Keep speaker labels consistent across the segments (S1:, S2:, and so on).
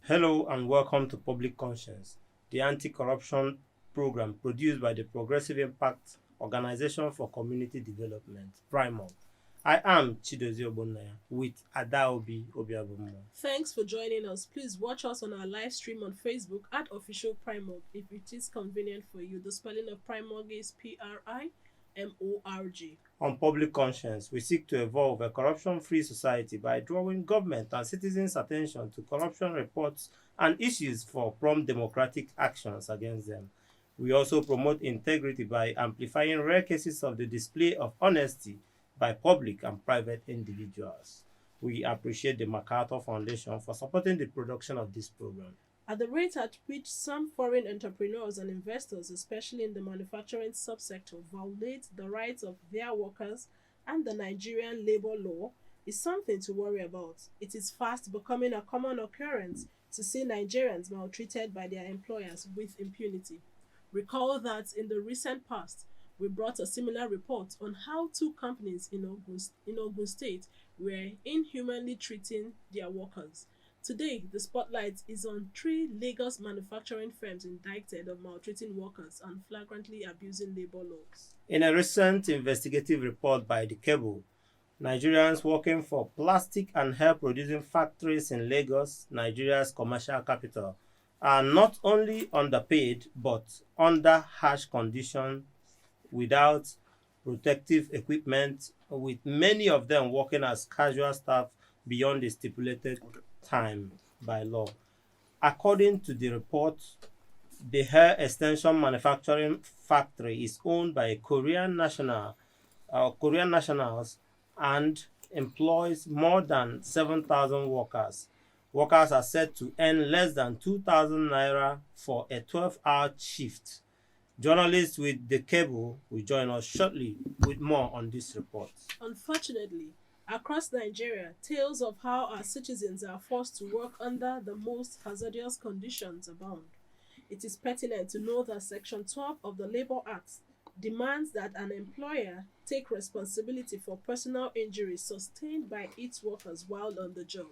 S1: Hello and welcome to Public Conscience, the anti-corruption program produced by the Progressive Impact Organization for Community Development, PRIMOG. I am Chidozie Ogbonnaya with Adaobi Obiabumo.
S2: Thanks for joining us. Please watch us on our live stream on Facebook at Official Primorg if it is convenient for you. The spelling of Primorg is Primorg.
S1: On Public Conscience, we seek to evolve a corruption-free society by drawing government and citizens' attention to corruption reports and issues for prompt democratic actions against them. We also promote integrity by amplifying rare cases of the display of honesty by public and private individuals. We appreciate the MacArthur Foundation for supporting the production of this program.
S2: At the rate at which some foreign entrepreneurs and investors, especially in the manufacturing subsector, violate the rights of their workers and the Nigerian labor law is something to worry about. It is fast becoming a common occurrence to see Nigerians maltreated by their employers with impunity. Recall that in the recent past, we brought a similar report on how two companies in Ogun State were inhumanly treating their workers. Today, the spotlight is on three Lagos manufacturing firms indicted of maltreating workers and flagrantly abusing labor laws.
S1: In a recent investigative report by the Cable, Nigerians working for plastic and hair producing factories in Lagos, Nigeria's commercial capital, are not only underpaid but under harsh conditions without protective equipment, with many of them working as casual staff beyond the stipulated time by law. According to the report, the hair extension manufacturing factory is owned by Korean nationals and employs more than 7,000 workers. Workers are said to earn less than 2,000 naira for a 12-hour shift. Journalists with the Cable will join us shortly with more on this report.
S2: Unfortunately, across Nigeria, tales of how our citizens are forced to work under the most hazardous conditions abound. It is pertinent to know that Section 12 of the Labour Act demands that an employer take responsibility for personal injuries sustained by its workers while on the job.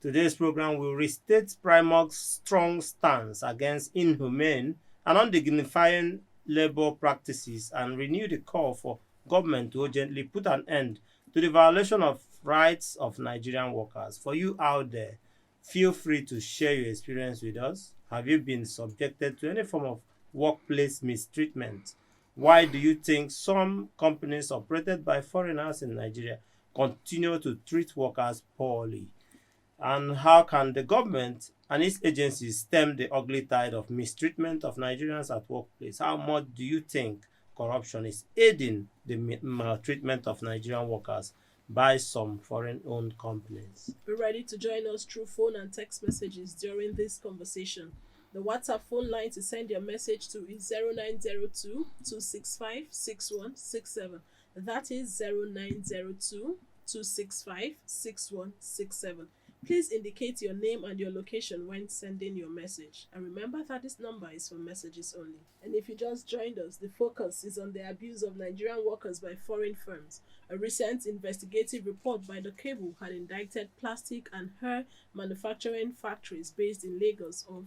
S1: Today's program will restate Primog's strong stance against inhumane and undignifying labor practices and renew the call for government to urgently put an end to the violation of rights of Nigerian workers. For you out there, feel free to share your experience with us. Have you been subjected to any form of workplace mistreatment? Why do you think some companies operated by foreigners in Nigeria continue to treat workers poorly? And how can the government and its agencies stem the ugly tide of mistreatment of Nigerians at workplace? How much do you think corruption is aiding the maltreatment of Nigerian workers by some foreign-owned companies?
S2: Be ready to join us through phone and text messages during this conversation. The WhatsApp phone line to send your message to is 0902 265 6167. That is 0902 265 6167. Please indicate your name and your location when sending your message. And remember that this number is for messages only. And if you just joined us, the focus is on the abuse of Nigerian workers by foreign firms. A recent investigative report by the Cable had indicted plastic and hair manufacturing factories based in Lagos of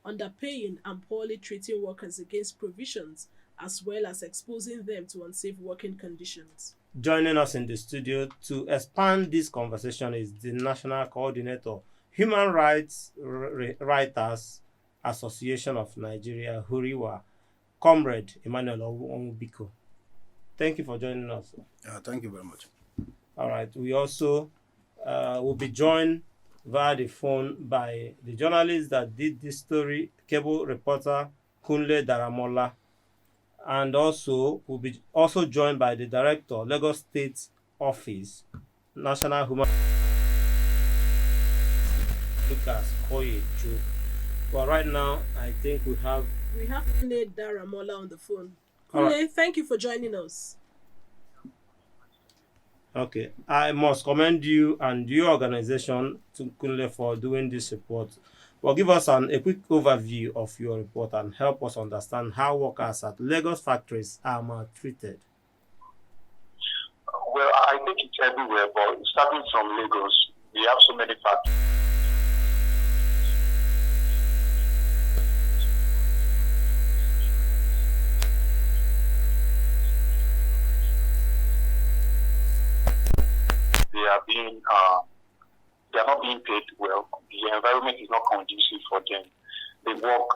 S2: underpaying and poorly treating workers against provisions, as well as exposing them to unsafe working conditions.
S1: Joining us in the studio to expand this conversation is the National Coordinator, Human Rights Writers Association of Nigeria, Huriwa, Comrade Emmanuel Onwubiko. Thank you for joining us.
S3: Thank you very much.
S1: All right. We also will be joined via the phone by the journalist that did this story, Cable reporter Kunle Daramola. And also will be also joined by the director, Lagos State Office, National Human Lucas Koyechu. But right now, I think we have
S2: Kunle Daramola on the phone. Kunle,
S1: right.
S2: Thank you for joining us.
S1: Okay, I must commend you and your organization, to Kunle, for doing this report. Well, give us a quick overview of your report and help us understand how workers at Lagos factories are maltreated.
S4: Well, I think it's everywhere, but starting from Lagos, we have so many factories they are not being paid well. The environment is not conducive for them. They work.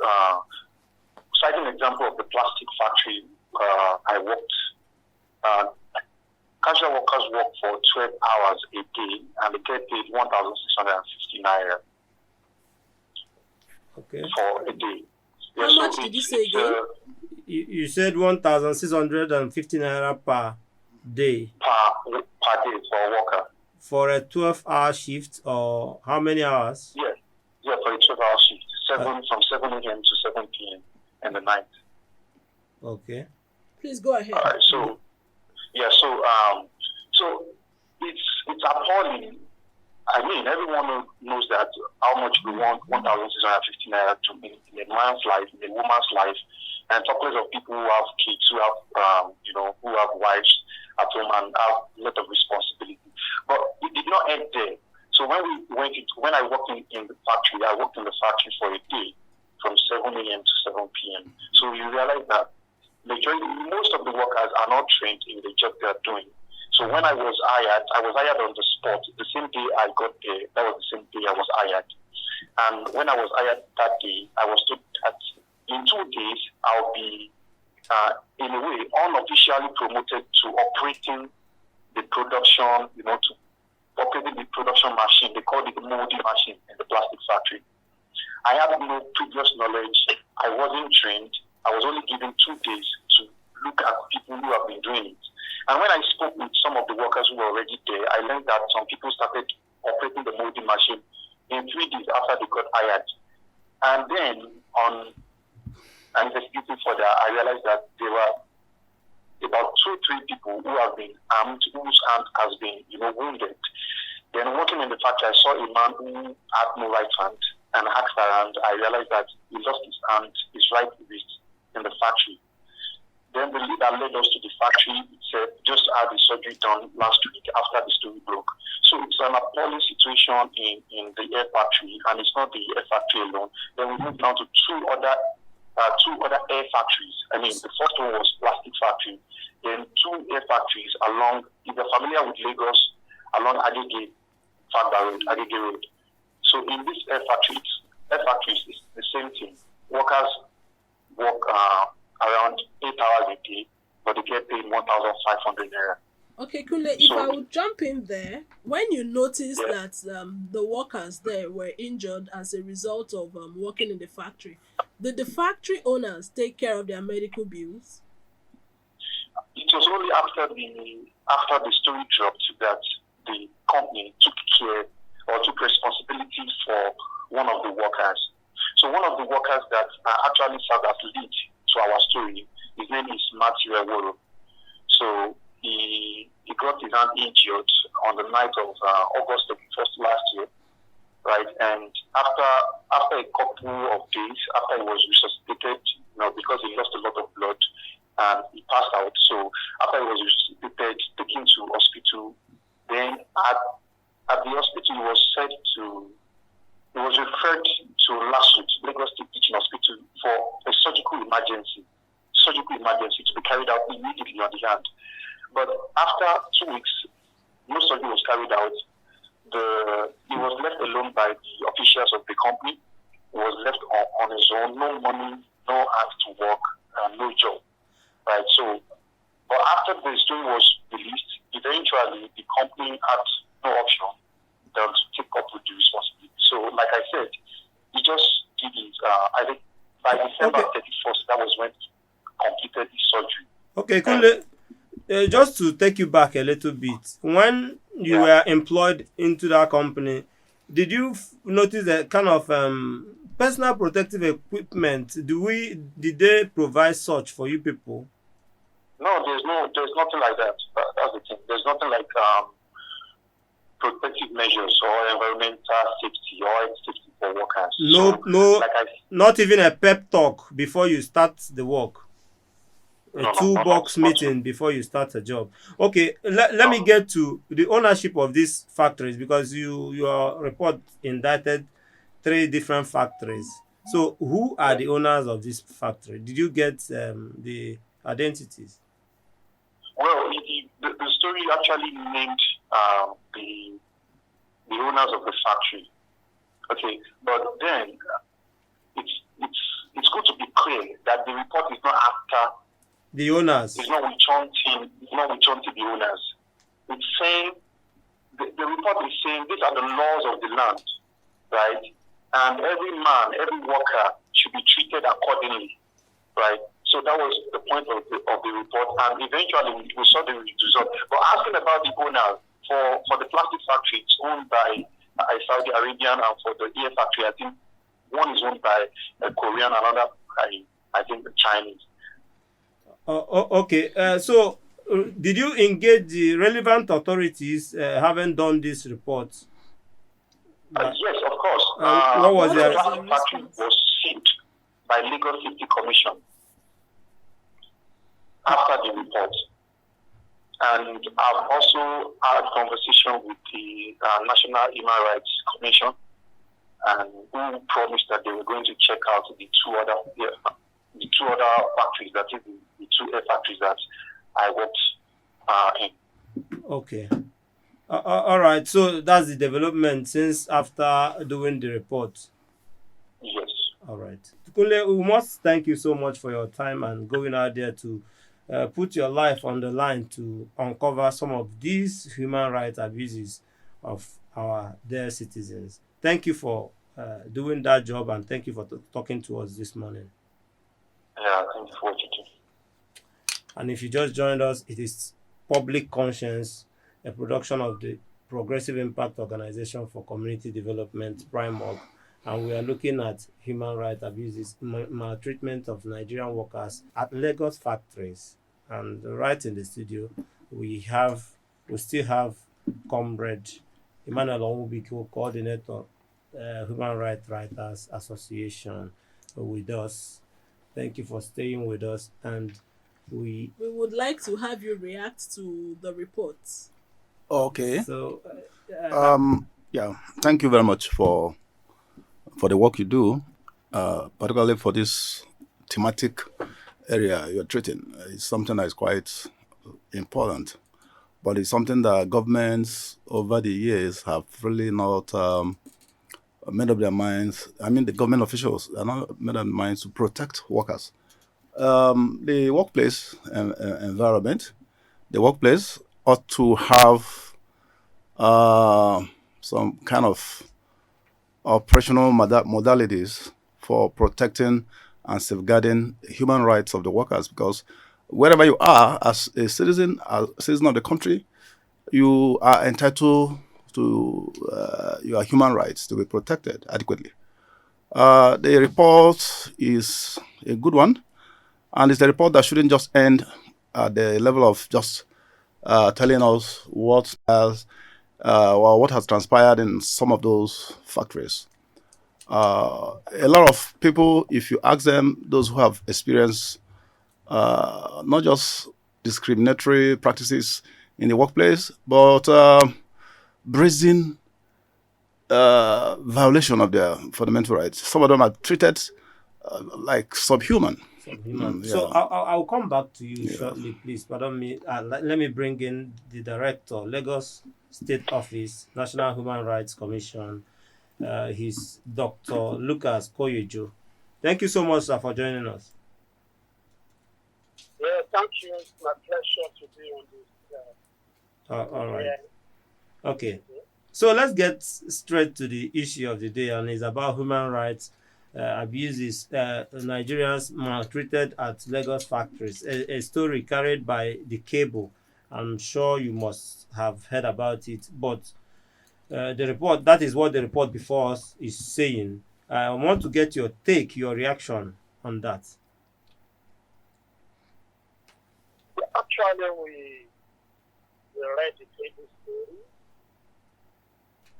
S4: Citing an example of the plastic factory I worked. Casual workers work for 12 hours a day and they get paid 1,650 naira for a day.
S2: How much did you say again?
S1: You said 1,650 naira per day.
S4: Per day for a worker.
S1: For a 12-hour shift, or how many hours?
S4: Yeah, for a 12-hour shift, from 7 a.m. to 7 p.m. in the night.
S1: Okay.
S2: Please go ahead.
S4: All right. So it's appalling. I mean, everyone knows that how much we want 1,650 naira to be in a man's life, in a woman's life, and talk less of people who have kids, who have who have wives at home and have a lot of responsibility. But it did not end there. So when I worked in the factory, I worked in the factory for a day from 7 a.m. to 7 p.m. So you realize that most of the workers are not trained in the job they are doing. So when I was hired on the spot. The same day I got there, that was the same day I was hired. And when I was hired that day, I was told that in 2 days, I'll be, in a way, unofficially promoted to operating the production, to operating the production machine. They call it the molding machine in the plastic factory. I had no previous knowledge. I wasn't trained. I was only given 2 days to look at people who have been doing it. And when I spoke with some of the workers who were already there, I learned that some people started operating the molding machine in 3 days after they got hired. And then, on investigating further, I realized that there were about 2-3 people who have been armed, whose hand has been, wounded. Then working in the factory, I saw a man who had no right hand, and asked around. I realized that he lost his hand, his right wrist, in the factory. Then the leader led us to the factory. It said just had the surgery done last week after the story broke. So it's an appalling situation in the air factory, and it's not the air factory alone. Then we moved down to two other air factories. I mean, the first one was plastic factory. Then 2 air factories along, if you're familiar with Lagos, along Fagba Road. So in this air factories is the same thing. Workers work around 8 hours a day, but they get paid 1,500 naira.
S2: Okay, Kunle, if I would jump in there, when you noticed that the workers there were injured as a result of working in the factory, did the factory owners take care of their medical bills?
S4: It was only after the story dropped that the company took care or took responsibility for one of the workers. So one of the workers that actually served as lead to our story, his name is Maltreating. So he got his hand injured on the night of August 31st last year, right? And after a couple of days, after he was resuscitated, because he lost a lot of blood and he passed out. So after he was resuscitated, taken to hospital, then at the hospital he was referred to Lagos State Teaching Hospital for a surgical emergency to be carried out immediately on the hand. But after 2 weeks, no surgery was carried out. He was left alone by the officials of the company. He was left on his own, no money, no hands to work, no job. Right. So, but after the story was released, eventually the company had no option than to take up with the responsibility. So, like I said, he just did it. I think by December 31st, that was when he completed his surgery.
S1: Okay, Kunle, just to take you back a little bit, when you were employed into that company, did you notice that kind of personal protective equipment? Did they provide such for you people?
S4: No, there's nothing like that. That's the thing. There's nothing like protective measures or environmental safety or health safety for workers.
S1: Not even a pep talk before you start the work. A toolbox meeting before you start a job. Okay, let me get to the ownership of these factories, because your report indicted 3 different factories. So who are the owners of this factory? Did you get the identities?
S4: Well, the story actually named owners of the factory. Okay, but then it's good to be clear that the report is not after
S1: the owners.
S4: It's not with the owners. It's saying the report is saying these are the laws of the land, right? And every man, every worker should be treated accordingly, right? So that was the point of the report, and eventually we saw the result. But asking about the owner for the plastic factory, it's owned by Saudi Arabian, and for the ear factory, I think one is owned by a Korean, another by I think the Chinese.
S1: Okay. So, did you engage the relevant authorities having done this report?
S4: Yes, of course.
S1: What was
S4: the
S1: their
S4: plastic factory was seized by Lagos City Commission after the report. And I've also had a conversation with the National Human Rights Commission, and who promised that they were going to check out the two other factories, that is the two air factories that I worked in.
S1: Okay. All right. So that's the development since after doing the report.
S4: Yes.
S1: All right. Tukunle, we must thank you so much for your time and going out there to put your life on the line to uncover some of these human rights abuses of our dear citizens. Thank you for doing that job, and thank you for talking to us this morning.
S4: Yeah, thank you for what you do.
S1: And if you just joined us, it is Public Conscience, a production of the Progressive Impact Organization for Community Development, PRIMOG, and we are looking at human rights abuses, maltreatment of Nigerian workers at Lagos factories. And right in the studio, we still have Comrade Emmanuel Onwubiko, coordinator, Human Rights Writers Association, with us. Thank you for staying with us, and we
S2: would like to have you react to the report.
S3: Okay.
S1: So,
S3: yeah, thank you very much for the work you do, particularly for this thematic area you're treating. It's something that is quite important, but it's something that governments over the years have really not made up their minds. I mean, the government officials are not made up their minds to protect workers. The workplace environment, the workplace ought to have some kind of operational modalities for protecting and safeguarding human rights of the workers, because wherever you are as a citizen of the country, you are entitled to your human rights to be protected adequately. The report is a good one, and it's a report that shouldn't just end at the level of just telling us what has transpired in some of those factories. A lot of people, if you ask them, those who have experienced not just discriminatory practices in the workplace, but brazen violation of their fundamental rights. Some of them are treated like subhuman.
S1: Yeah. So I'll come back to you shortly, please. Pardon me. Let me bring in the director, Lagos State Office, National Human Rights Commission. He's Dr. Lucas Koyejo. Thank you so much, sir, for joining us.
S5: Yeah, thank you. It's my pleasure to be on this.
S1: All right. Okay. So let's get straight to the issue of the day, and it's about human rights abuses. Nigerians maltreated at Lagos factories. A story carried by The Cable. I'm sure you must have heard about it, but the report, that is what the report before us is saying. I want to get your reaction on that.
S5: Actually, we read the Cable story,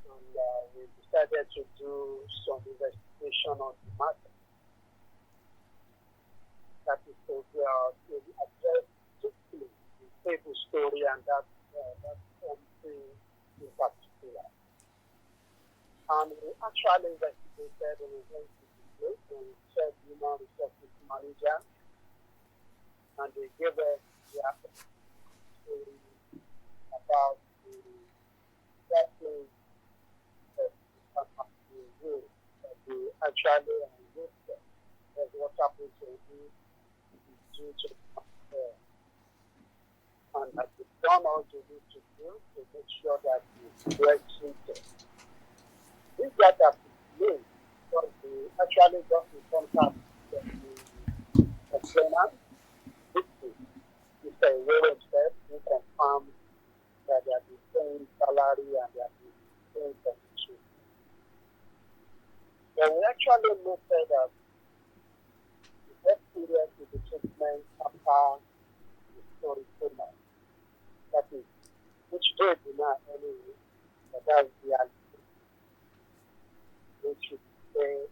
S5: and we decided to do some investigation on the matter. That is to address strictly the Cable story and that something in particular. And we actually investigated and we went to the place and we checked human resources manager, and they gave us their story about the actually wasted. As what happened to you is due to and that you've done all you need to do to make sure that you get treated. This that have been because they actually got in contact with the complainant, victim, Mr. Warren said, who confirmed that they have been paying salary and they have been paying commission. But we actually noted that the best period is the treatment after the story payment. That is, which they do not anyway, but that's the reality. They should say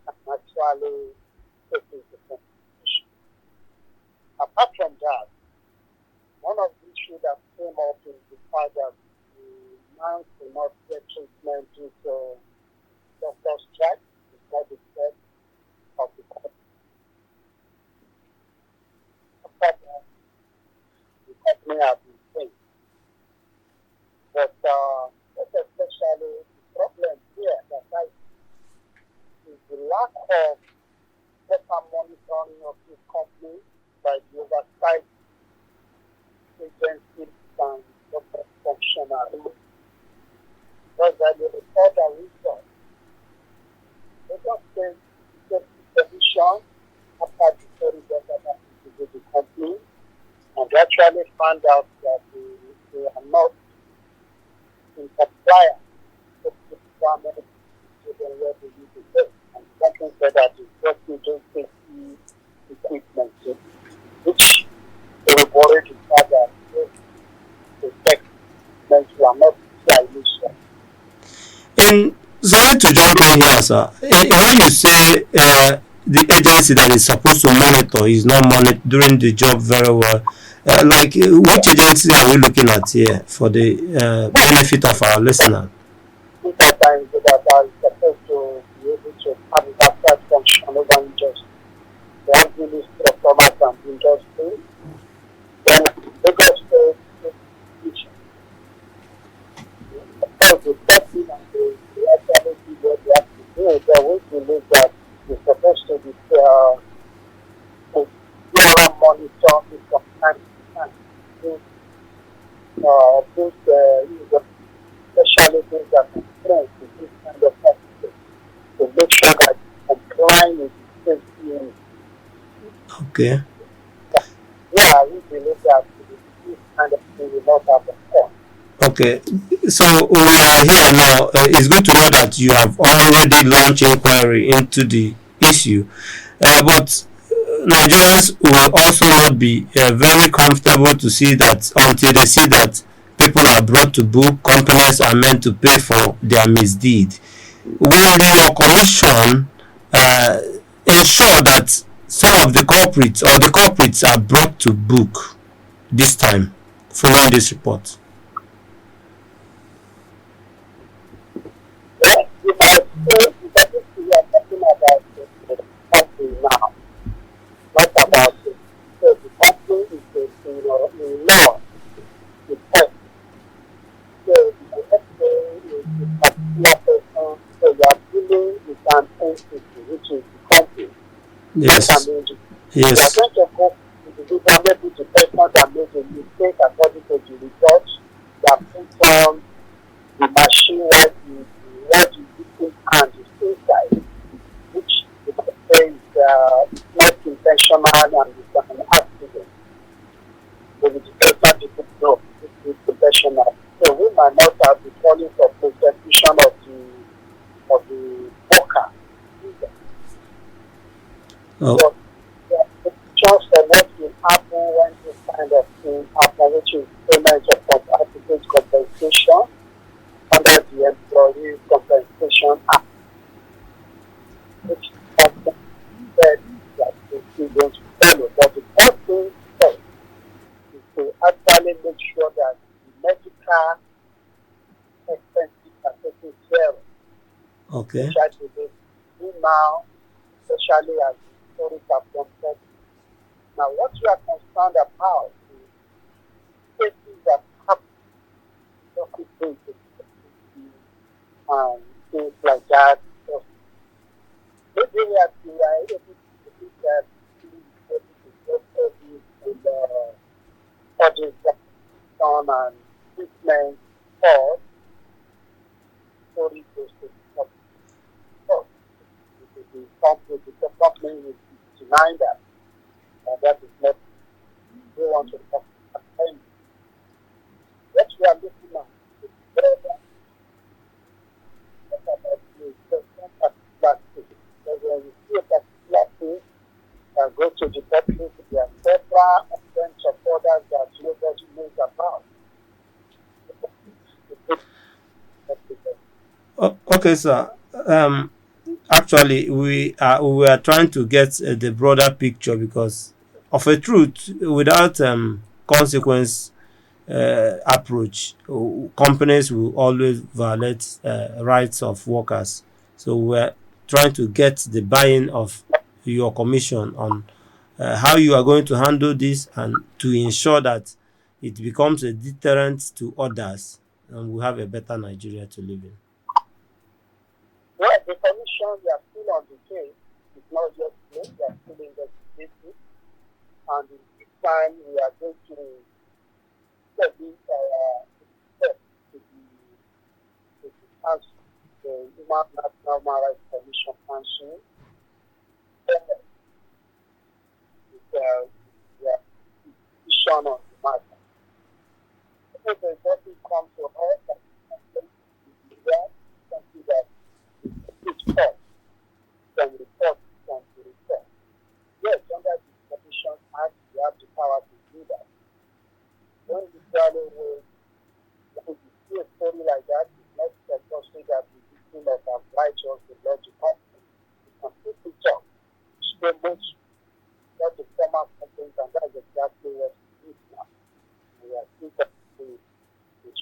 S5: and actually taking the competition. Apart from that, one of the issues that came up is the fact that the man could not get treatment due to doctor strike. It's not the threat of the company. After that, the company has been paid. But that's especially the problem here that I see is the lack of better monitoring of this company by the oversight agencies and government functionaries. Because by the report that we saw, they just take the position after the story got into the company and they actually found out that they are not in compliance with the requirements to the where they need to go. And the company said that it's just using safety equipment, which they were worried about that the tech were not stylish.
S1: And sorry to jump in here, sir. When you say the agency that is supposed to monitor is not monitoring the job very well, which agency are we looking at here for the benefit of our listener?
S5: Sometimes that are supposed to be able to have that function over industry. They have Ministry of Commerce and Industry. Then Lagos State Education. Because the testing and the actually do what they have to do, they will believe that it's supposed to be to monitor it from time to time. Especially things that constrain to this kind of practices to make sure that complying with the safety.
S1: Okay.
S5: Yeah, we believe that this kind of thing will not happen.
S1: Okay, so we are here now. It's good to know that you have already launched inquiry into the issue, but Nigerians will also not be very comfortable to see that until they see that people are brought to book, companies are meant to pay for their misdeed. Will your commission uh, ensure that some of the culprits or the culprits are brought to book this time following this report?
S5: Yeah, you might say that if we are talking about the country now, not about it. So the country is in law, the test. So the FA is a particular person, so you are dealing with an entity, which is the country.
S1: Yes.
S5: You are
S1: Yes.
S5: going to go individual, maybe the person that made a mistake according to the results that put on the machine while the victim hand is inside, which the person is not intentional and it's an accident. So the person didn't know this is professional. So we might not have the calling for prosecution of the worker.
S1: Oh,
S5: So just for what will happen when this kind of thing happen, which is payment of adequate compensation under the Employee Compensation Act, which government said that they going to follow. But the first thing first is to actually make sure that the medical expenses are taken care of,
S1: okay.
S5: which I believe do now, especially as the stories have come. Now, what we are concerned about is cases that happen things like that. able to do that, able to get service and project on and treatment or story goes to the public. The company will deny that, and that is not they want to talk about. What we are looking at is better. When you see a particular thing and go to the public, there are several events of others that nobody knows about.
S1: Okay, sir. Actually, we are trying to get the broader picture because of a truth without consequence approach, companies will always violate rights of workers. So we're trying to get the buy-in of your commission on how you are going to handle this and to ensure that it becomes a deterrent to others and we have a better Nigeria to live in.
S5: Well, the commission, we are still on the case. It's not just closed, we are still investigating. And in this time, we are going to set this step to the council, the Human National Rights Commission Council. We are decision on the matter. If the body comes to us, something that it's false, then report can be report. Yes, under the Commission Act, we have the power to do that. When the trial will see a story like that, it's not necessary that the victim of our rights of the law department. We can put it up, stay much, not the former complaint, and that's exactly what we do now. We are still doing it.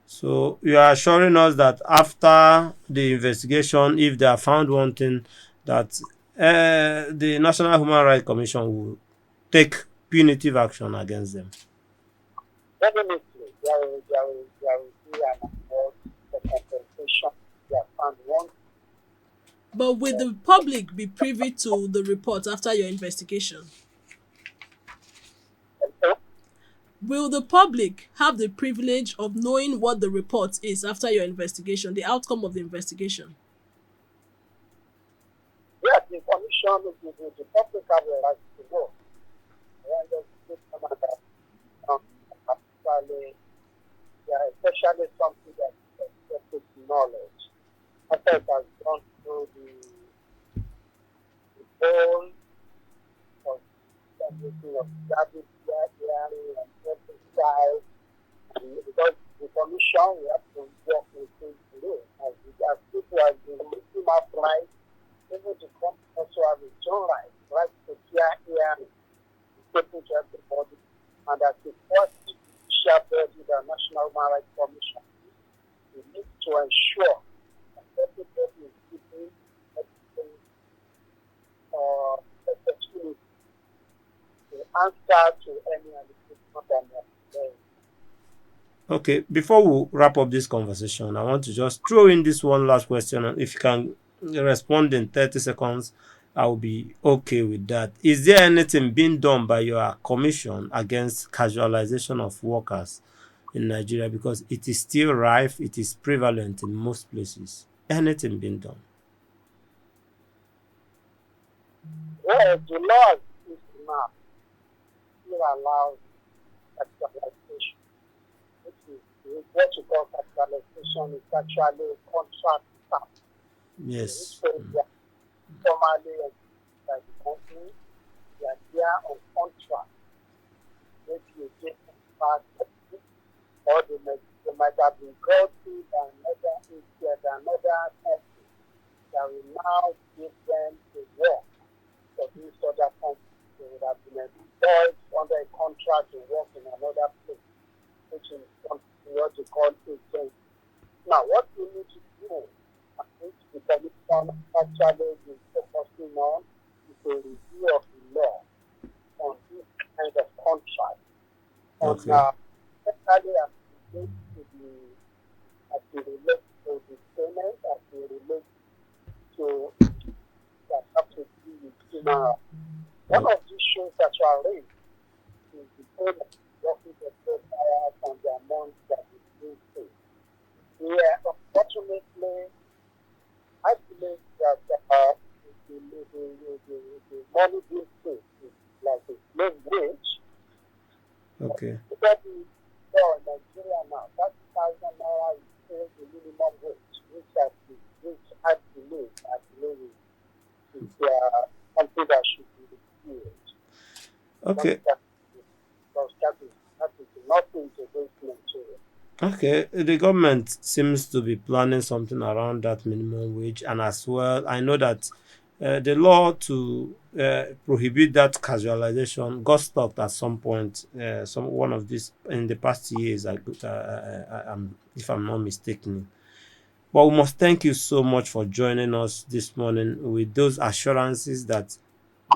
S1: So you are assuring us that after the investigation, if they are found wanting, that the National Human Rights Commission will take punitive action against them.
S5: Definitely, there will be an award for compensation. They are found wanting.
S2: But will the public be privy to the report after your investigation? Will the public have the privilege of knowing what the report is after your investigation, the outcome of the investigation?
S5: Yes, the commission, the public have a right to know. Especially something that is expected knowledge. After it has gone through the whole of everything of gathering, hearing, and exercise, because the commission, we have to work with things today. As people have been looking up right, even the company also have its own right to hear, hearing, people to everybody, and as the first official body, the National Human Rights Commission, we need to ensure that everybody is given everything opportunity to answer to any allegation that they are.
S1: Okay, before we wrap up this conversation, I want to just throw in this one last question. And if you can respond in 30 seconds, I will be okay with that. Is there anything being done by your commission against casualization of workers in Nigeria? Because it is still rife, it is prevalent in most places. Anything being done?
S5: Well, the law is now still allows capitalization. What you call capitalization is actually contract staff.
S1: Yes.
S5: So they are formally by the company, they are there on contract. Maybe you get back, or they might have been called to another country that will now give them the work for these other countries. They would have been employed under a contract to work in another place, which is what you call agent. Now, what we need to do, and which the commission actually is focusing on, is a review of the law on this kind of contract.
S1: Okay.
S5: Especially as it relates to the payment, as it relates to that have to do with money being paid is like a slave wage.
S1: Okay.
S5: Especially in Nigeria now, 30,000 naira is still the minimum wage, which I believe is something that should be reviewed.
S1: Okay.
S5: Because that is nothing to this Nigeria.
S1: Okay, the government seems to be planning something around that minimum wage, and as well, I know that the law to prohibit that casualization got stopped at some point. One of these in the past years, if I'm not mistaken. But we must thank you so much for joining us this morning with those assurances that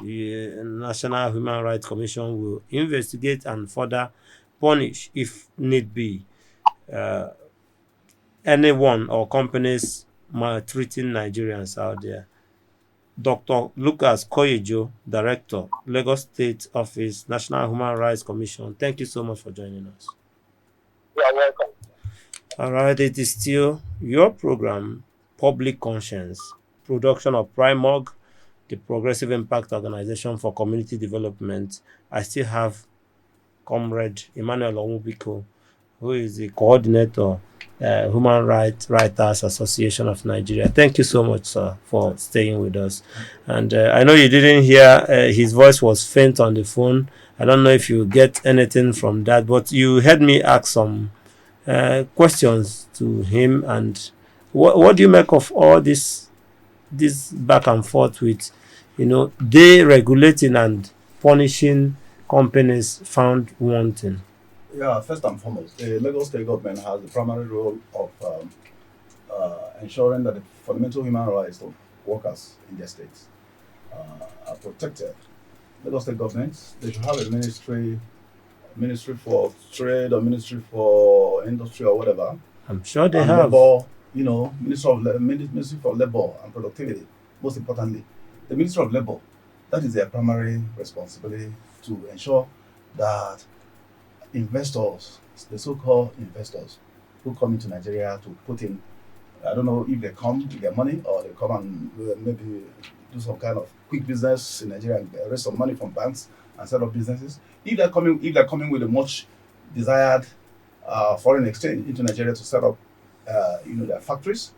S1: the National Human Rights Commission will investigate and further punish, if need be, anyone or companies maltreating Nigerians out there. Dr. Lucas Koyejo, Director, Lagos State Office, National Human Rights Commission. Thank you so much for joining us.
S5: You are welcome.
S1: All right, it is still your program, Public Conscience, production of Primog, the Progressive Impact Organization for Community Development. I still have Comrade Emmanuel Onwubiko, who is the coordinator, Human Rights Writers Association of Nigeria. Thank you so much, sir, for staying with us. And I know you didn't hear, his voice was faint on the phone. I don't know if you get anything from that, but you heard me ask some questions to him. And what do you make of all this back and forth with, they regulating and punishing companies found wanting?
S3: Yeah, first and foremost, the Lagos State government has the primary role of ensuring that the fundamental human rights of workers in their states are protected. Lagos State government, they should have a ministry for trade or ministry for industry or whatever.
S1: I'm sure they
S3: and
S1: have.
S3: Labor, Ministry for Labor and Productivity. Most importantly, the Ministry of Labor, that is their primary responsibility to ensure that investors, the so-called investors who come into Nigeria to put in, I don't know if they come with their money or they come and maybe do some kind of quick business in Nigeria and raise some money from banks and set up businesses. If they're coming with a much desired foreign exchange into Nigeria to set up their factories,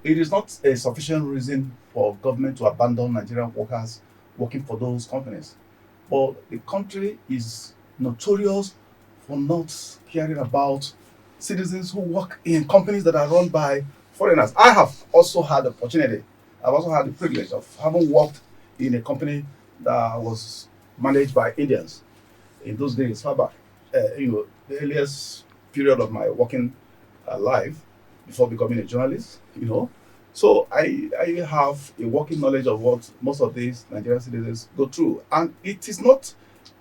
S3: it is not a sufficient reason for government to abandon Nigerian workers working for those companies. But the country is notorious for not caring about citizens who work in companies that are run by foreigners. I have also had the opportunity, I've also had the privilege of having worked in a company that was managed by Indians in those days, far back. The earliest period of my working life before becoming a journalist, So I have a working knowledge of what most of these Nigerian citizens go through. And it is not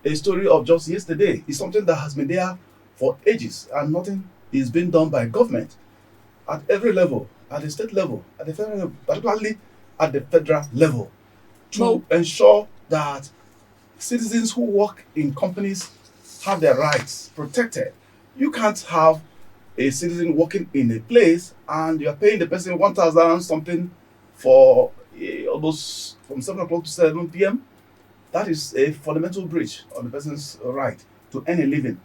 S3: a story of just yesterday. It's something that has been there for ages, and nothing is being done by government at every level, at the state level, at the federal level, particularly at the federal level, to ensure that citizens who work in companies have their rights protected. You can't have a citizen working in a place and you're paying the person 1,000 something for almost from 7 o'clock to 7 p.m. That is a fundamental breach of the person's right to earn a living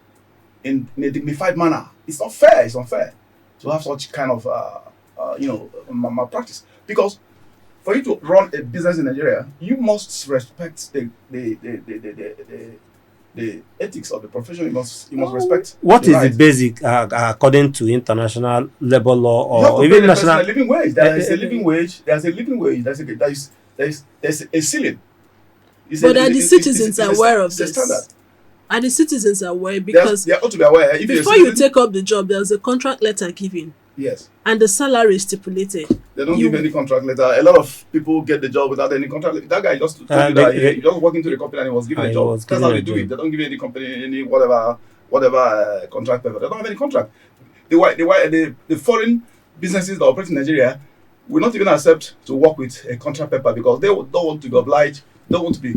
S3: in a dignified manner. It's not fair. It's unfair to have such kind of malpractice. Because for you to run a business in Nigeria, you must respect the ethics of the profession. You must respect.
S1: What is the basic, according to international labor law or
S3: even
S1: national
S3: living wage? There is a living wage. There's a living wage. There's a ceiling.
S2: But are the citizens aware of this?
S3: Standard.
S2: Are the citizens aware? Because
S3: they ought to be aware.
S2: Before you take up the job, there's a contract letter given.
S3: Yes.
S2: And the salary is stipulated.
S3: They don't give any contract letter. A lot of people get the job without any contract letter. That guy just told you that he just walked into the company and he was given a job. That's how they do it. They don't give any company any whatever contract paper. They don't have any contract. The foreign businesses that operate in Nigeria will not even accept to work with a contract paper because they don't want to be obliged, don't want to be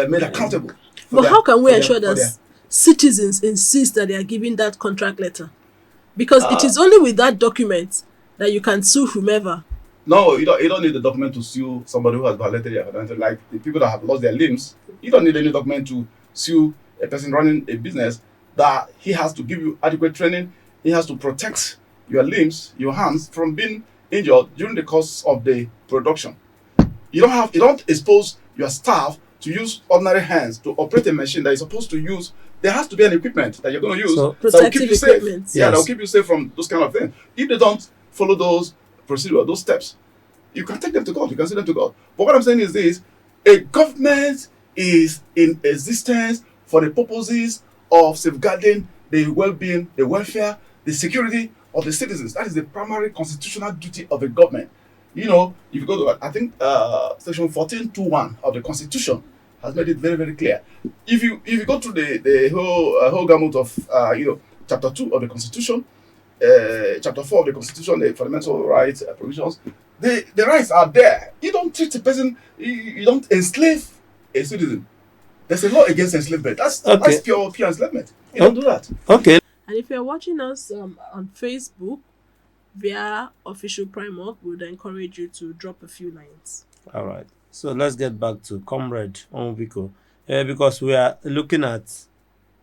S3: made accountable.
S2: But how can we ensure that citizens insist that they are giving that contract letter? Because it is only with that document that you can sue whomever.
S3: No, you don't need the document to sue somebody who has violated your fundamental, like the people that have lost their limbs. You don't need any document to sue a person running a business that he has to give you adequate training. He has to protect your limbs, your hands from being injured during the course of the production. You don't expose your staff to use ordinary hands to operate a machine that is supposed to use. There has to be an equipment that you're going to use
S1: So
S3: that will keep
S2: Protective
S3: you safe.
S2: equipment.
S3: Yeah, that will
S1: yes.
S3: keep you safe from those kind of things. If they don't follow those procedures, those steps, you can take them to court. You can send them to court. But what I'm saying is this: a government is in existence for the purposes of safeguarding the well-being, the welfare, the security of the citizens. That is the primary constitutional duty of a government. If you go to, I think, section 1421 of the Constitution has made it very, very clear. If you go through the whole gamut of chapter 2 of the Constitution, chapter 4 of the Constitution, the fundamental rights provisions, the rights are there. You don't treat a person, you don't enslave a citizen. There's a law against enslavement. That's
S1: Okay.
S3: pure enslavement. You don't do that.
S1: Okay.
S2: And if you're watching us on Facebook via official Primark, we would encourage you to drop a few lines.
S1: All right. So let's get back to Comrade Onwubiko, because we are looking at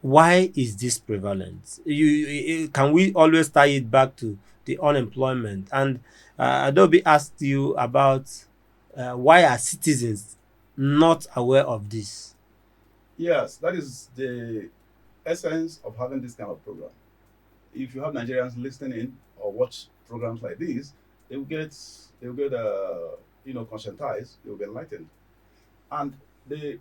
S1: why is this prevalent. Can we always tie it back to the unemployment? And Adobe asked you about why are citizens not aware of this?
S3: Yes, that is the essence of having this kind of program. If you have Nigerians listening in or watch programs like this, they will get conscientized, they will be enlightened. And the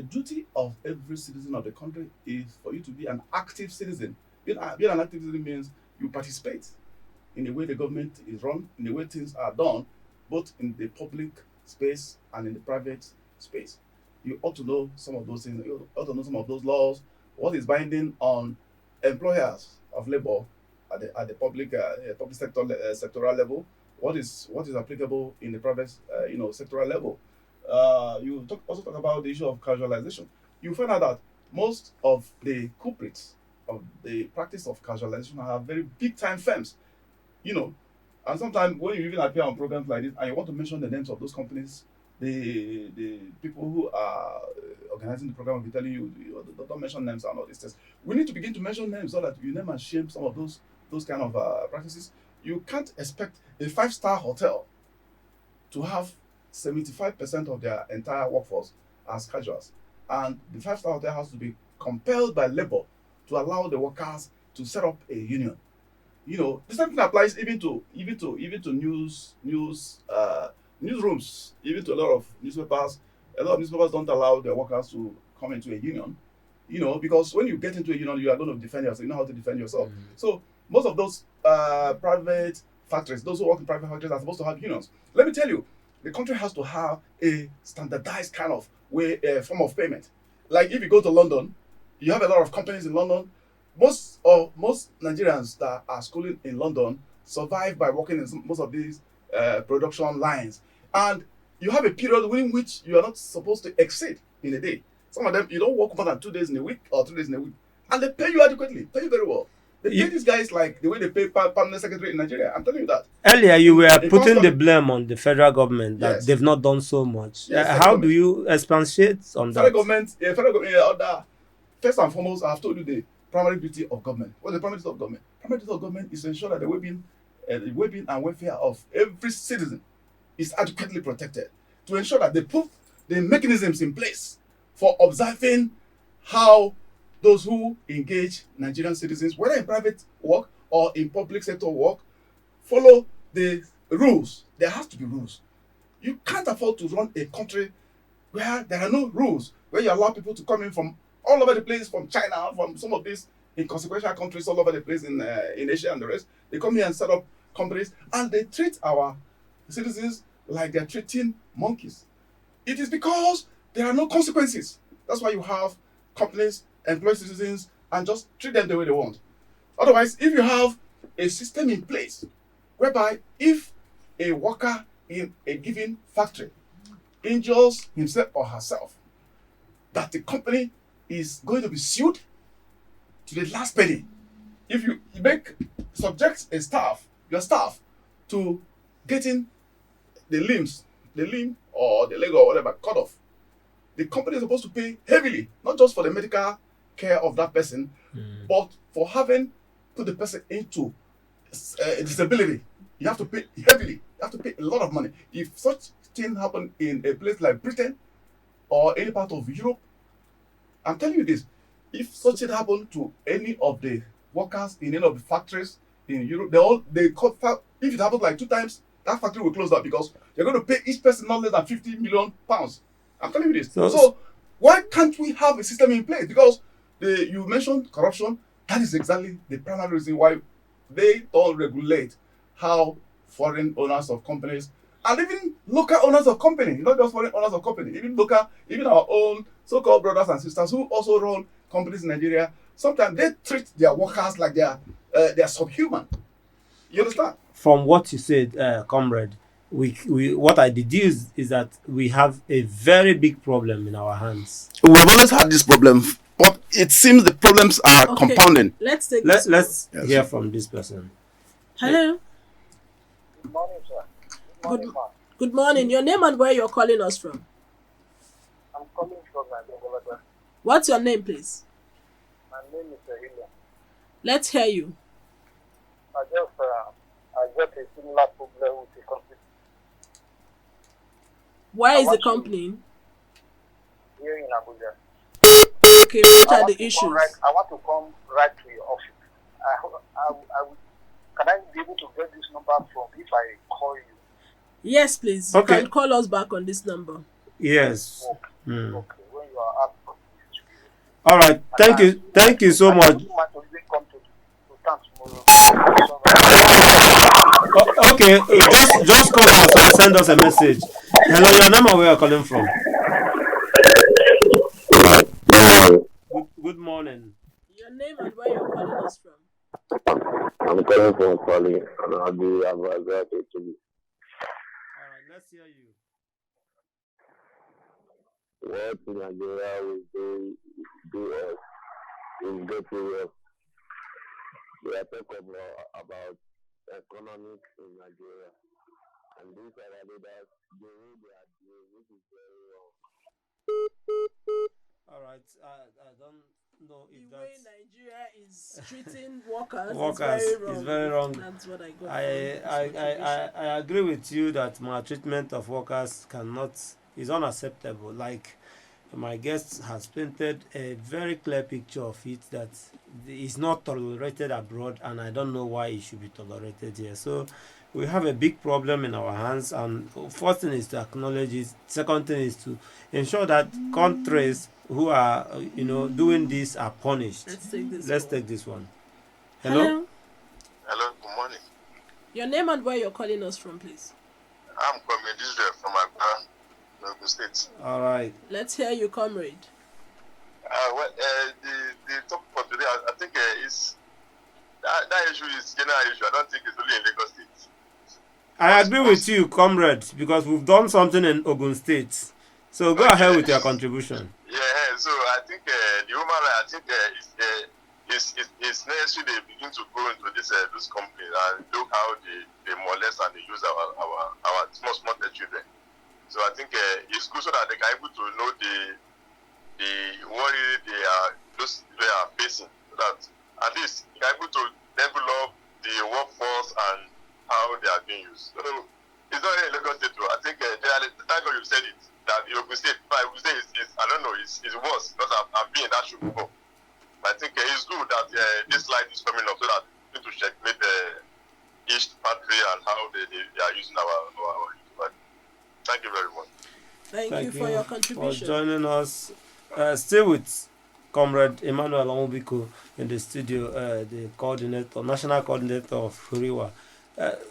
S3: duty of every citizen of the country is for you to be an active citizen. Being an active citizen means you participate in the way the government is run, in the way things are done, both in the public space and in the private space. You ought to know some of those things. You ought to know some of those laws. What is binding on employers of labor at the public sector sectoral level? What is applicable in the private sectoral level? Also talk about the issue of casualization. You find out that most of the culprits of the practice of casualization are very big time firms. You know, and sometimes when you even appear on programs like this and you want to mention the names of those companies, the people who are organizing the program will be telling you, don't mention names and all these things. We need to begin to mention names so that you name and shame some of those kind of practices. You can't expect a 5-star hotel to have 75% of their entire workforce as casuals, and the 5-star hotel has to be compelled by labor to allow the workers to set up a union. The same thing applies even to newsrooms, even to a lot of newspapers. A lot of newspapers don't allow their workers to come into a union, because when you get into a union, you are going to defend yourself. You know how to defend yourself. So most of those private factories, those who work in private factories, are supposed to have unions. Let me tell you, the country has to have a standardized kind of form of payment. Like if you go to London, you have a lot of companies in London. Most Nigerians that are schooling in London survive by working in most of these production lines, and you have a period within which you are not supposed to exceed in a day. Some of them, you don't work more than 2 days in a week or 3 days in a week, and they pay you adequately, pay you very well. They pay these guys like the way they pay permanent secretary in Nigeria. I'm telling you that.
S1: Earlier, you were
S3: In
S1: putting the
S3: Boston,
S1: blame on the federal government that
S3: Yes.
S1: they've not done so much.
S3: Yes, federal
S1: How do
S3: government.
S1: you expatiate on
S3: federal
S1: that?
S3: government, first and foremost, I have told you the primary duty of government. What's the primary duty of government? Primary duty of government is to ensure that the well-being and welfare of every citizen is adequately protected. To ensure that they put the mechanisms in place for observing how those who engage Nigerian citizens, whether in private work or in public sector work, follow the rules. There has to be rules. You can't afford to run a country where there are no rules, where you allow people to come in from all over the place, from China, from some of these inconsequential countries all over the place in Asia and the rest. They come here and set up companies, and they treat our citizens like they're treating monkeys. It is because there are no consequences. That's why you have companies employ citizens and just treat them the way they want. Otherwise, if you have a system in place whereby if a worker in a given factory injures himself or herself, that the company is going to be sued to the last penny. If you subject your staff to getting the limb or the leg or whatever cut off, the company is supposed to pay heavily, not just for the medical care of that person, but for having put the person into disability. You have to pay heavily. You have to pay a lot of money. If such thing happen in a place like Britain or any part of Europe, I'm telling you this, if such thing happen to any of the workers in any of the factories in Europe, if it happens like 2 times, that factory will close down because you're going to pay each person not less than 50 million pounds. I'm telling you this. So why can't we have a system in place? Because you mentioned corruption. That is exactly the primary reason why they don't regulate how foreign owners of companies and even local owners of companies, not just foreign owners of companies, even our own so-called brothers and sisters who also run companies in Nigeria, sometimes they treat their workers like they're subhuman. You understand?
S1: From what you said, comrade, we what I deduced is that we have a very big problem in our hands.
S3: We've always had this problem, but it seems the problems are compounding.
S2: Let's take
S1: Let's hear from this person.
S2: Hello.
S5: Good morning, sir.
S2: Good morning. Your name and where you're calling us from?
S5: I'm calling from Nigeria.
S2: What's your name, please?
S5: My name is Hillian.
S2: Let's hear you.
S5: I got a similar problem with the company.
S2: Where is the company?
S5: Here in Abuja.
S2: Okay, what are the issues?
S5: I want to come right to your office. Can I be able to get this number from if I call you?
S2: Yes, please.
S1: Okay.
S2: You can call us back on this number.
S1: Yes.
S5: Okay. When you are up.
S1: All right. Thank you so much. Okay, just call us or send us a message. Hello, your name and where you're calling from. Good morning.
S2: Your name and where you're calling us from.
S6: I'm calling from Flouting, and I'll be available to you.
S1: All right, let's hear you.
S6: What Nigeria will do us is get to work. We are talking about economics in Nigeria, and these are the leaders, the way they are doing, which is very wrong.
S1: All right, I don't know if
S2: the way
S1: that's
S2: Nigeria is treating workers,
S1: is very wrong.
S2: That's what I got.
S1: I agree with you that maltreatment of workers is unacceptable. Like my guest has painted a very clear picture of it that it's not tolerated abroad, and I don't know why it should be tolerated here. So we have a big problem in our hands, and first thing is to acknowledge it. Second thing is to ensure that countries who are doing this are punished. Let's take this one. Hello.
S7: Hello, good morning.
S2: Your name and where you're calling us from, please.
S7: I'm coming this way from MacArthur, Ogun State.
S1: All right.
S2: Let's hear you, comrade.
S7: The topic for today, I think is that issue is general issue. I don't think it's only in Lagos State.
S1: I agree with you, comrade, because we've done something in Ogun State. So go ahead with your contribution.
S7: Yeah, so I think the human right, I think it's necessary they begin to go into this companies and look how they molest and they use our small children. So I think it's good so that they can able to know the worry they are facing, so that at least they are able to develop the workforce and how they are being used. So it's not in Lagos State. I think thank God you said it. That the Ogun State, I would say, I don't know, it's worse because I've been in that shoe before. But I think it's good that this light is coming up so that we need to checkmate each factory and how they are using our. Thank you very much.
S2: Thank you for your contribution.
S1: For joining us. Still with Comrade Emmanuel Onwubiko in the studio, the national coordinator of Huriwa.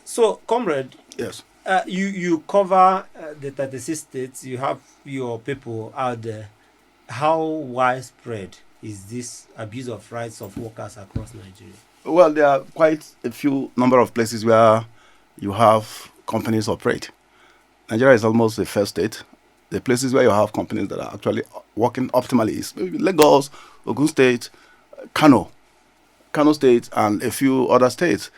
S1: So, Comrade.
S3: Yes.
S1: You cover the 36 states. You have your people out there. How widespread is this abuse of rights of workers across Nigeria?
S3: Well, there are quite a few number of places where you have companies operate. Nigeria is almost the first state. The places where you have companies that are actually working optimally is maybe Lagos, Ogun State, Kano State, and a few other states.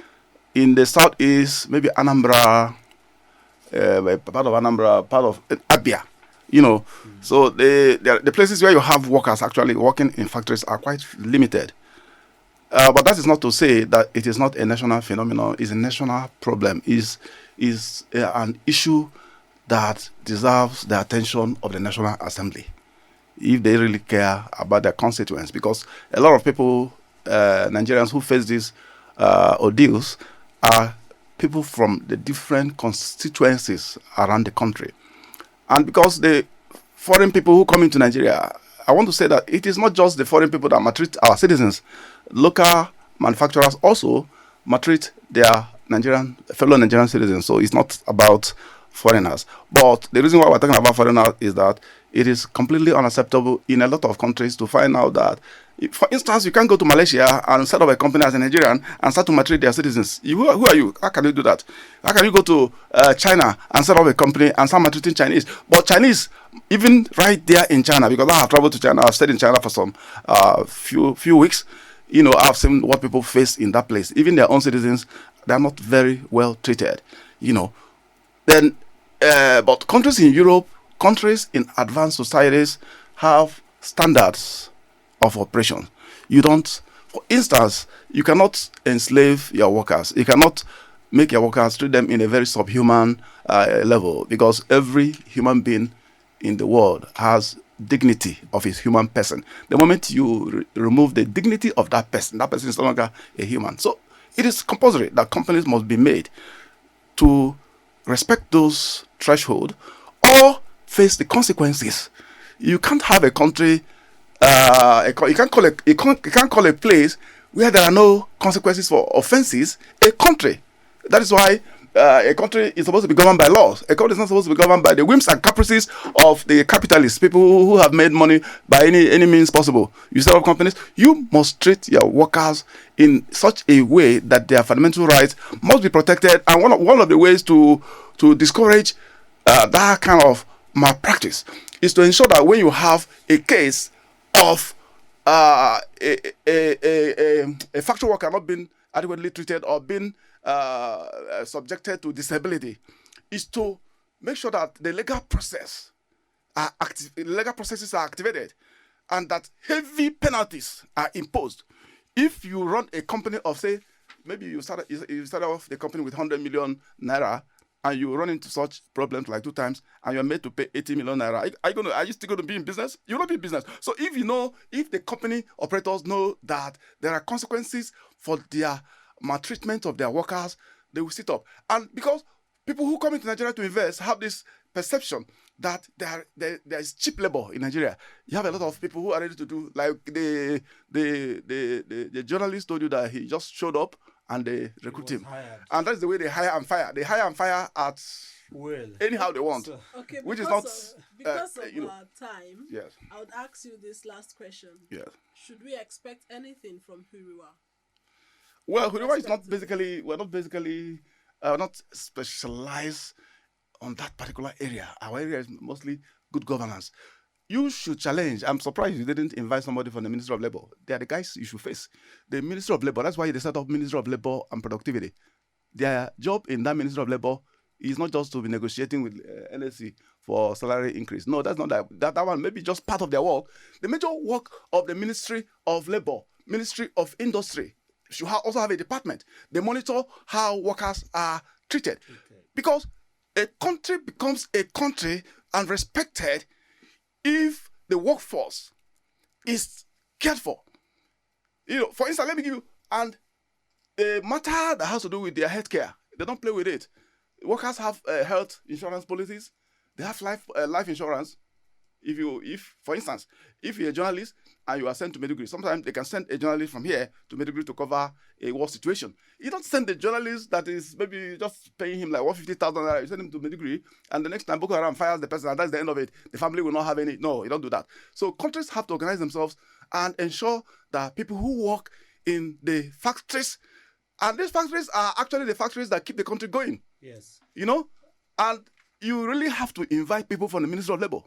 S3: In the southeast, maybe Anambra, part of Anambra, part of Abia. You know, so the places where you have workers actually working in factories are quite limited. But that is not to say that it is not a national phenomenon. It's a national problem. Is an issue that deserves the attention of the National Assembly if they really care about their constituents. Because a lot of people, Nigerians who face these ordeals, are people from the different constituencies around the country. And because the foreign people who come into Nigeria, I want to say that it is not just the foreign people that maltreat our citizens. Local manufacturers also maltreat their fellow Nigerian citizens. So it's not about foreigners. But the reason why we're talking about foreigners is that it is completely unacceptable in a lot of countries to find out that, for instance, you can't go to Malaysia and set up a company as a Nigerian and start to maltreat their citizens. Who are you? How can you do that? How can you go to China and set up a company and start maltreating Chinese? But Chinese, even right there in China, because I have traveled to China, I've stayed in China for some few weeks. You know, I've seen what people face in that place. Even their own citizens, they are not very well treated. You know, then, but countries in Europe, countries in advanced societies have standards of operation. You don't, for instance, you cannot enslave your workers. You cannot make your workers treat them in a very subhuman level, because every human being in the world has dignity of his human person. The moment you remove the dignity of that person is no longer a human. So it is compulsory that companies must be made to respect those thresholds or face the consequences. You can't have a country, you can't call a place where there are no consequences for offenses a country. That is why a country is supposed to be governed by laws. A country is not supposed to be governed by the whims and caprices of the capitalists, people who have made money by any means possible. You set up companies, you must treat your workers in such a way that their fundamental rights must be protected. And one of the ways to discourage that kind of malpractice is to ensure that when you have a case of a factory worker not being adequately treated or being subjected to disability, is to make sure that the legal processes are activated and that heavy penalties are imposed. If you run a company of, say, maybe you started off the company with 100 million naira, and you run into such problems like 2 times, and you're made to pay 80 million naira, are you still going to be in business? You will not be in business. So if the company operators know that there are consequences for their maltreatment of their workers, they will sit up. And because people who come into Nigeria to invest have this perception that there is cheap labor in Nigeria. You have a lot of people who are ready to do, like the journalist told you that he just showed up and they recruit him.
S1: Hired.
S3: And that's the way they hire and fire. They hire and fire at anyhow they want.
S2: Okay,
S3: which is not
S2: because of our time.
S3: Yes.
S2: I would ask you this last question.
S3: Yes.
S2: Should we expect anything from Huriwa?
S3: Well, Huriwa is not basically, we're not specialized on that particular area. Our area is mostly good governance. You should challenge. I'm surprised you didn't invite somebody from the Ministry of Labor. They are the guys you should face. The Ministry of Labor, that's why they set up Ministry of Labor and Productivity. Their job in that Ministry of Labor is not just to be negotiating with NSC for salary increase. No, that's not that one. Maybe just part of their work. The major work of the Ministry of Labor, Ministry of Industry, should also have a department. They monitor how workers are treated. Because a country becomes a country and respected if the workforce is cared for. For instance, let me give you, and a matter that has to do with their healthcare, they don't play with it. Workers have health insurance policies. They have life insurance. If for instance, if you're a journalist and you are sent to Maiduguri, sometimes they can send a journalist from here to Maiduguri to cover a war situation. You don't send the journalist that is maybe just paying him like 150,000 naira. You send him to Maiduguri, and the next time Boko Haram fires the person, and that's the end of it. The family will not have any. No, you don't do that. So countries have to organize themselves and ensure that people who work in the factories, and these factories are actually the factories that keep the country going.
S1: Yes.
S3: And you really have to invite people from the Ministry of Labor.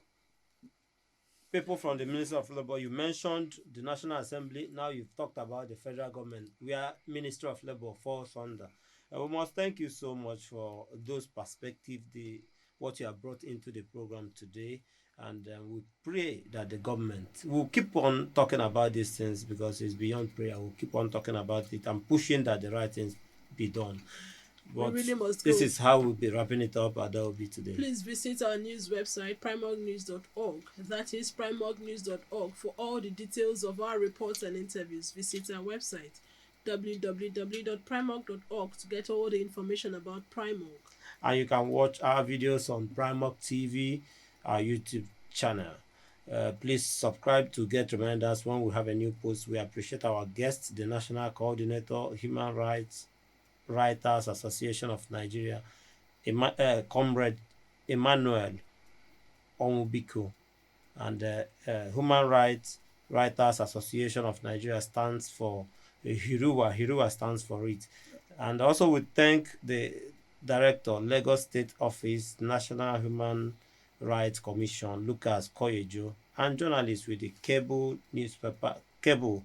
S1: People from the Ministry of Labor. You mentioned the National Assembly. Now you've talked about the federal government, where Ministry of Labor falls under. We must thank you so much for those perspectives, what you have brought into the program today. And we pray that the government will keep on talking about these things because it's beyond prayer. We'll keep on talking about it and pushing that the right things be done. But
S2: we really must
S1: this
S2: go.
S1: is how we'll be wrapping it up at Adobe today.
S2: Please visit our news website, primognews.org. That is primognews.org. For all the details of our reports and interviews, visit our website, www.primog.org, to get all the information about Primog.
S1: And you can watch our videos on Primog TV, our YouTube channel. Please subscribe to get reminders when we have a new post. We appreciate our guest, the National Coordinator, Human Rights Writers Association of Nigeria, Comrade Emmanuel Onwubiko, and Human Rights Writers Association of Nigeria stands for HIRUWA. HIRUWA stands for it. And also we thank the Director, Lagos State Office, National Human Rights Commission, Lucas Koyejo, and journalists with the Cable newspaper, Cable,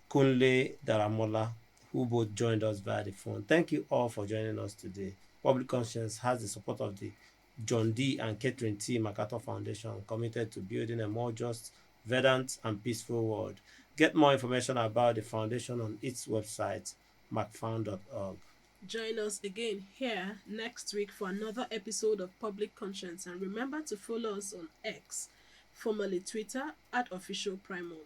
S1: Kunle Daramola, who both joined us via the phone. Thank you all for joining us today. Public Conscience has the support of the John D. and Catherine T. MacArthur Foundation, committed to building a more just, verdant, and peaceful world. Get more information about the foundation on its website, macfound.org.
S2: Join us again here next week for another episode of Public Conscience, and remember to follow us on X, formerly Twitter, @officialprimog.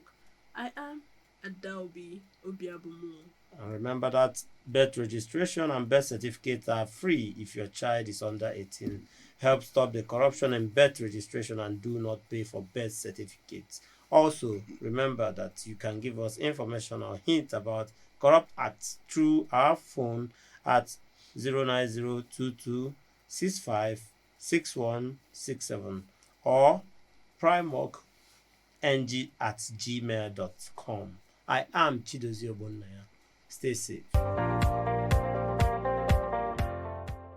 S2: I am Adaobi Obiabumu.
S1: And remember that birth registration and birth certificates are free if your child is under 18. Help stop the corruption in birth registration and do not pay for birth certificates. Also, remember that you can give us information or hints about corrupt acts through our phone at 09022656167 or primogng@gmail.com. I am Chidozie Ogbonnaya. Stay safe.